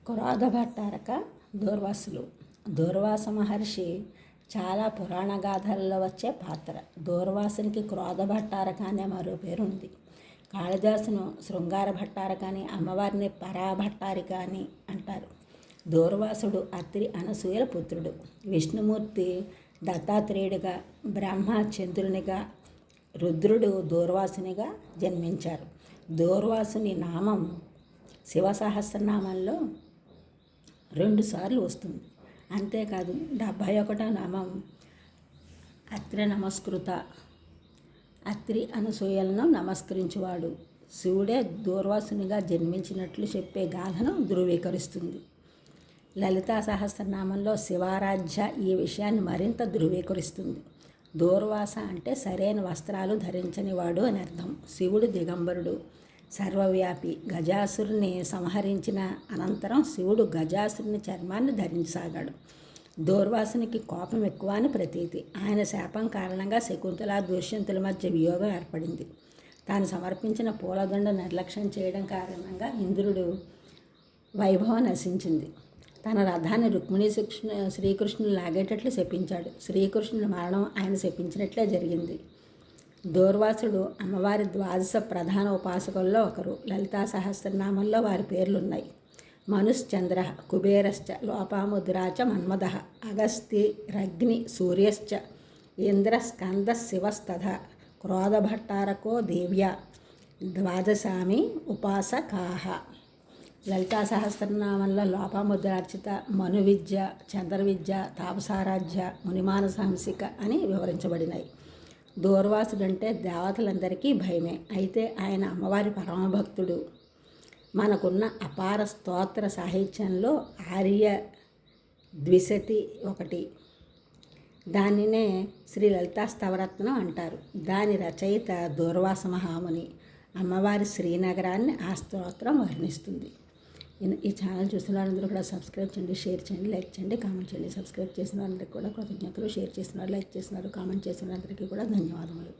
క్రోధభట్టారక దూర్వాసులు. దూర్వాస మహర్షి చాలా పురాణ గాథల్లో వచ్చే పాత్ర. దూర్వాసునికి క్రోధభట్టారక అనే మరో పేరు ఉంది. కాళిదాసును శృంగార భట్టారక అని, అమ్మవారిని పరాభట్టారిక అని అంటారు. దూర్వాసుడు అత్రి అనసూయల పుత్రుడు. విష్ణుమూర్తి దత్తాత్రేయుడిగా, బ్రహ్మ చంద్రునిగా, రుద్రుడు దూర్వాసునిగా జన్మించారు. దూర్వాసుని నామం శివసహస్రనామంలో 2 సార్లు వస్తుంది. అంతేకాదు 71వ నామం అత్రి నమస్కృత. అత్రి అనసూయలను నమస్కరించువాడు. శివుడే దూర్వాసునిగా జన్మించినట్లు చెప్పే గాథను ధృవీకరిస్తుంది. లలితా సహస్రనామంలో శివారాధ్య ఈ విషయాన్ని మరింత ధృవీకరిస్తుంది. దూర్వాస అంటే సరైన వస్త్రాలు ధరించని వాడు అని అర్థం. శివుడు దిగంబరుడు, సర్వవ్యాపి. గజాసురుని సంహరించిన అనంతరం శివుడు గజాసురుని చర్మాన్ని ధరించసాగాడు. దూర్వాసునికి కోపం ఎక్కువ అని ప్రతీతి. ఆయన శాపం కారణంగా శకుంతల దుష్యంతుల మధ్య వియోగం ఏర్పడింది. తాను సమర్పించిన పూలదండ నిర్లక్ష్యం చేయడం కారణంగా ఇంద్రుడు వైభవం నశించింది. తన రథాన్ని రుక్మిణి శ్రీకృష్ణుని లాగేటట్లు శపించాడు. శ్రీకృష్ణుని మరణం ఆయన శపించినట్లే జరిగింది. దూర్వాసుడు అమ్మవారి 12 ప్రధాన ఉపాసకుల్లో ఒకరు. లలితా సహస్రనామంలో వారి పేర్లున్నాయి. మనుశ్చంద్ర, కుబేరశ్చ, లోపాముద్రాచ, మన్మథ, అగస్తి, రగ్ని, సూర్యశ్చ, ఇంద్ర, స్కంద, శివస్తథ, క్రోధభట్టారకో దేవ్య, 12 ఉపాసకాః. లలితా సహస్రనామంలో లోపాముద్రార్చిత, మను విద్య, చంద్ర విద్య, తాపసారాధ్య, మునిమానసహంసిక అని వివరించబడినాయి. దూర్వాసుడంటే దేవతలందరికీ భయమే. అయితే ఆయన అమ్మవారి పరమభక్తుడు. మనకున్న అపార స్తోత్ర సాహిత్యంలో ఆర్య ద్విశతి ఒకటి. దానినే శ్రీ లలితా స్తవరత్నం అంటారు. దాని రచయిత దూర్వాస మహాముని. అమ్మవారి శ్రీనగరాన్ని ఆ స్తోత్రం వర్ణిస్తుంది. ఈ ఛానల్ చూసిన వారందరూ కూడా సబ్స్క్రైబ్ చేయండి, షేర్ చేయండి, లైక్ చేయండి, కామెంట్ చేయండి. సబ్స్క్రైబ్ చేసిన వారందరికీ కూడా కృతజ్ఞతలు. షేర్ చేస్తున్నారు, లైక్ చేస్తున్నారు, కామెంట్ చేసిన వారందరికీ కూడా ధన్యవాదములు.